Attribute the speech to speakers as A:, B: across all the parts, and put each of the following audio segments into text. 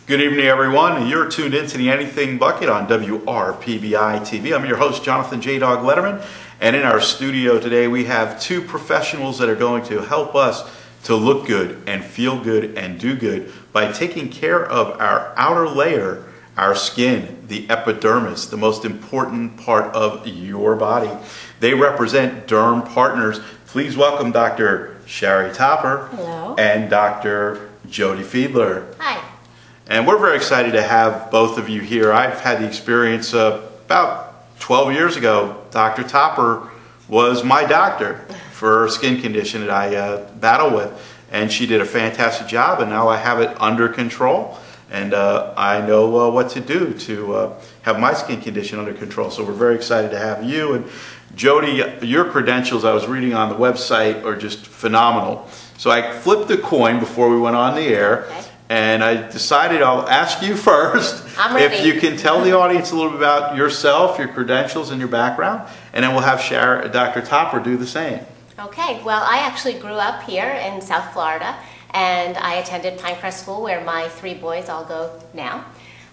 A: Good evening, everyone. You're tuned into the Anything Bucket on WRPBI TV. I'm your host, Jonathan J. Dogg Lederman, and in our studio today we have two professionals that are going to help us to look good and feel good and do good by taking care of our outer layer, our skin, the epidermis, the most important part of your body. They represent DermPartners. Please welcome Dr. Shari Topper.
B: Hello.
A: And Dr. Jodi Fiedler.
B: Hi.
A: And we're very excited to have both of you here. I've had the experience about 12 years ago. Dr. Topper was my doctor for a skin condition that I battle with, and she did a fantastic job, and now I have it under control, and I know what to do to have my skin condition under control. So we're very excited to have you. And Jodi, your credentials I was reading on the website are just phenomenal. So I flipped a coin before we went on the air.
B: Okay.
A: And I decided I'll ask you first if you can tell the audience a little bit about yourself, your credentials, and your background, and then we'll have Dr. Topper do the same.
B: Okay, well, I actually grew up here in South Florida, and I attended Pinecrest School, where my three boys all go now.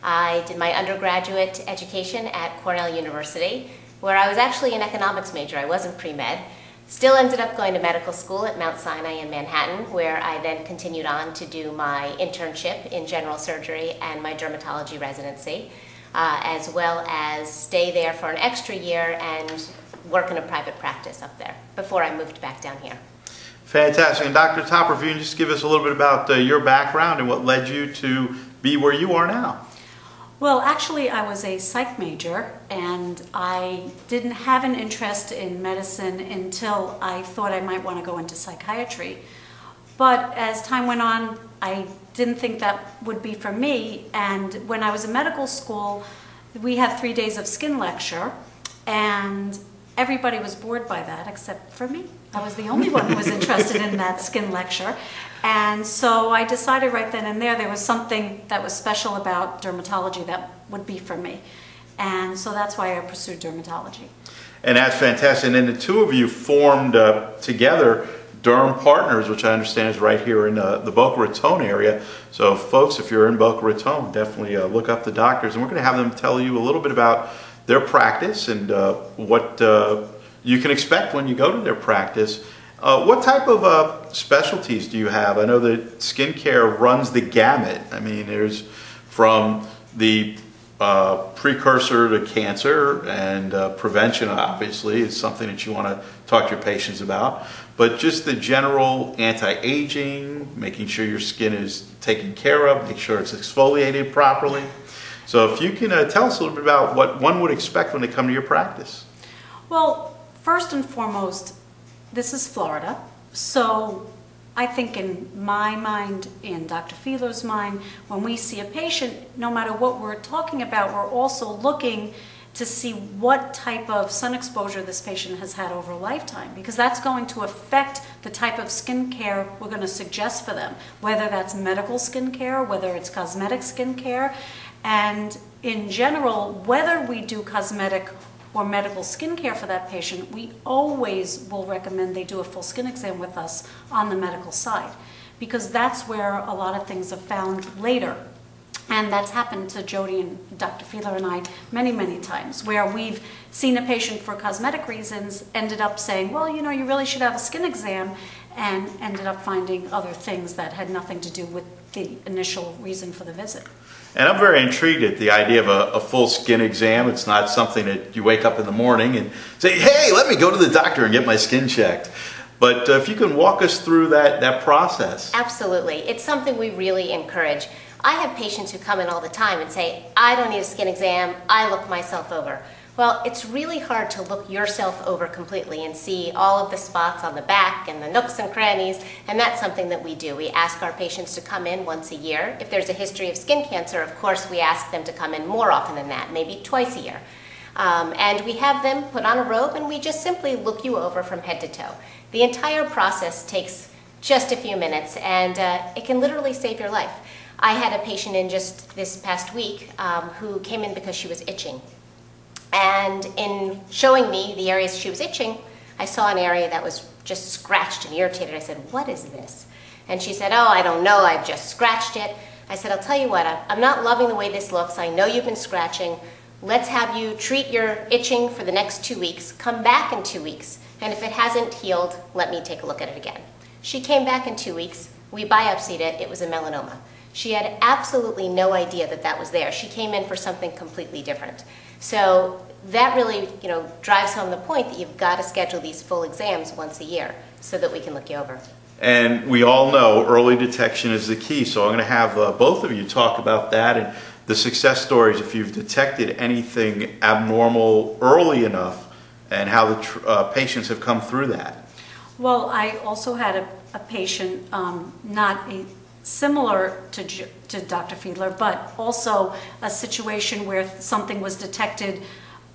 B: I did my undergraduate education at Cornell University, where I was actually an economics major. I wasn't pre-med. Still ended up going to medical school at Mount Sinai in Manhattan, where I then continued on to do my internship in general surgery and my dermatology residency, as well as stay there for an extra year and work in a private practice up there before I moved back down here.
A: Fantastic. And Dr. Topper, if you can just give us a little bit about your background and what led you to be where you are now.
C: Well, actually, I was a psych major, and I didn't have an interest in medicine until I thought I might want to go into psychiatry. But as time went on, I didn't think that would be for me. And when I was in medical school, we had 3 days of skin lecture, and everybody was bored by that except for me. I was the only one who was interested in that skin lecture. And so I decided right then and there was something that was special about dermatology that would be for me. And so that's why I pursued dermatology. And
A: that's fantastic. And then the two of you formed together DermPartners, which I understand is right here in the Boca Raton area. So folks, if you're in Boca Raton, definitely look up the doctors. And we're going to have them tell you a little bit about their practice and what you can expect when you go to their practice. What type of specialties do you have? I know that skincare runs the gamut. I mean, there's from the precursor to cancer, and prevention obviously is something that you want to talk to your patients about, but just the general anti-aging, making sure your skin is taken care of, make sure it's exfoliated properly. So if you can tell us a little bit about what one would expect when they come to your practice.
C: Well, first and foremost, this is Florida, so I think in my mind, in Dr. Fiedler's mind, when we see a patient, no matter what we're talking about, we're also looking to see what type of sun exposure this patient has had over a lifetime, because that's going to affect the type of skincare we're going to suggest for them, whether that's medical skincare, whether it's cosmetic skincare, and in general, whether we do cosmetic or medical skincare for that patient, we always will recommend they do a full skin exam with us on the medical side, because that's where a lot of things are found later. And that's happened to Jodi and Dr. Fiedler and I many, many times, where we've seen a patient for cosmetic reasons, ended up saying, well, you know, you really should have a skin exam, and ended up finding other things that had nothing to do with the initial reason for the visit.
A: And I'm very intrigued at the idea of a full skin exam. It's not something that you wake up in the morning and say, hey, let me go to the doctor and get my skin checked. But if you can walk us through that process.
B: Absolutely. It's something we really encourage. I have patients who come in all the time and say, I don't need a skin exam, I look myself over. Well, it's really hard to look yourself over completely and see all of the spots on the back and the nooks and crannies, and that's something that we do. We ask our patients to come in once a year. If there's a history of skin cancer, of course, we ask them to come in more often than that, maybe twice a year. And we have them put on a robe, and we just simply look you over from head to toe. The entire process takes just a few minutes, and it can literally save your life. I had a patient in just this past week who came in because she was itching. And in showing me the areas she was itching, I saw an area that was just scratched and irritated. I said, what is this? And she said, oh, I don't know, I've just scratched it. I said, I'll tell you what, I'm not loving the way this looks. I know you've been scratching. Let's have you treat your itching for the next 2 weeks. Come back in 2 weeks. And if it hasn't healed, let me take a look at it again. She came back in 2 weeks. We biopsied it. It was a melanoma. She had absolutely no idea that that was there. She came in for something completely different. So that really, drives home the point that you've got to schedule these full exams once a year so that we can look you over.
A: And we all know early detection is the key, so I'm going to have both of you talk about that and the success stories if you've detected anything abnormal early enough and how the patients have come through that.
C: Well, I also had a patient, similar to Dr. Fiedler, but also a situation where something was detected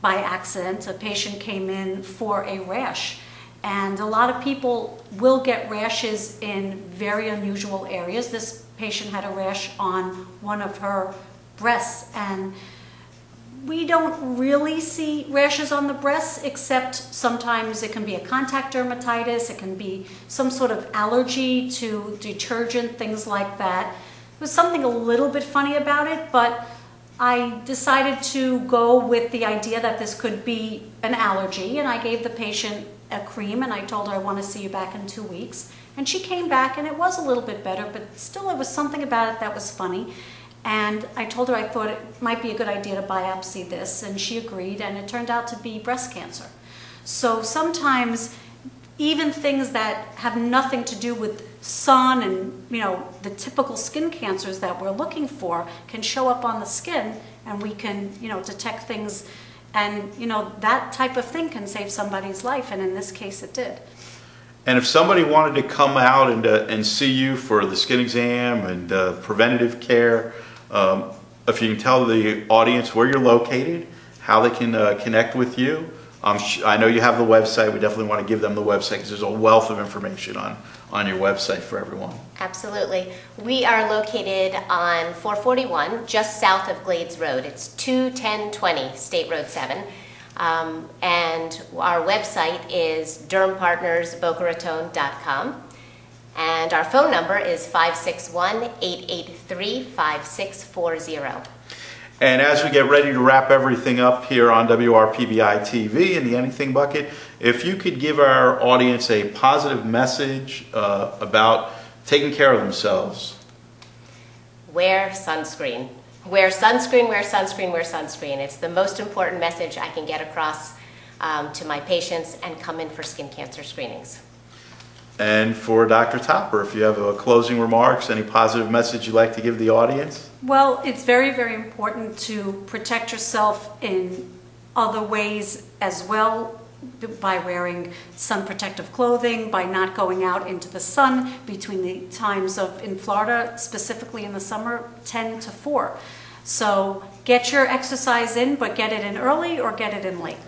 C: by accident. A patient came in for a rash, and a lot of people will get rashes in very unusual areas. This patient had a rash on one of her breasts, and we don't really see rashes on the breasts, except sometimes it can be a contact dermatitis, it can be some sort of allergy to detergent, things like that. There was something a little bit funny about it, but I decided to go with the idea that this could be an allergy, and I gave the patient a cream, and I told her I want to see you back in 2 weeks. And she came back, and it was a little bit better, but still there was something about it that was funny. And I told her I thought it might be a good idea to biopsy this, and she agreed, and it turned out to be breast cancer. So sometimes even things that have nothing to do with sun and the typical skin cancers that we're looking for can show up on the skin, and we can detect things, and that type of thing can save somebody's life, and in this case it did.
A: And if somebody wanted to come out and see you for the skin exam and preventative care, if you can tell the audience where you're located, how they can connect with you. I know you have the website. We definitely want to give them the website because there's a wealth of information on your website for everyone.
B: Absolutely. We are located on 441, just south of Glades Road. It's 21020 State Road 7. And our website is DermPartnersBocaRaton.com. And our phone number is 561-883-5640.
A: And as we get ready to wrap everything up here on WRPBiTV in the Anything Bucket, if you could give our audience a positive message about taking care of themselves.
B: Wear sunscreen. Wear sunscreen, wear sunscreen, wear sunscreen. It's the most important message I can get across to my patients, and come in for skin cancer screenings.
A: And for Dr. Topper, if you have closing remarks, any positive message you'd like to give the audience?
C: Well, it's very, very important to protect yourself in other ways as well, by wearing sun protective clothing, by not going out into the sun between the times of, in Florida, specifically in the summer, 10 to 4. So get your exercise in, but get it in early or get it in late.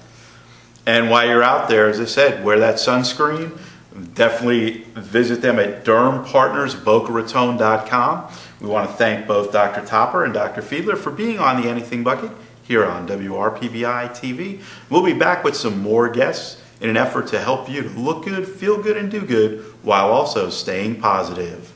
C: And
A: while you're out there, as I said, wear that sunscreen. Definitely visit them at DermPartnersBocaRaton.com. We want to thank both Dr. Topper and Dr. Fiedler for being on the Anything Bucket here on WRPBiTV. We'll be back with some more guests in an effort to help you to look good, feel good, and do good while also staying positive.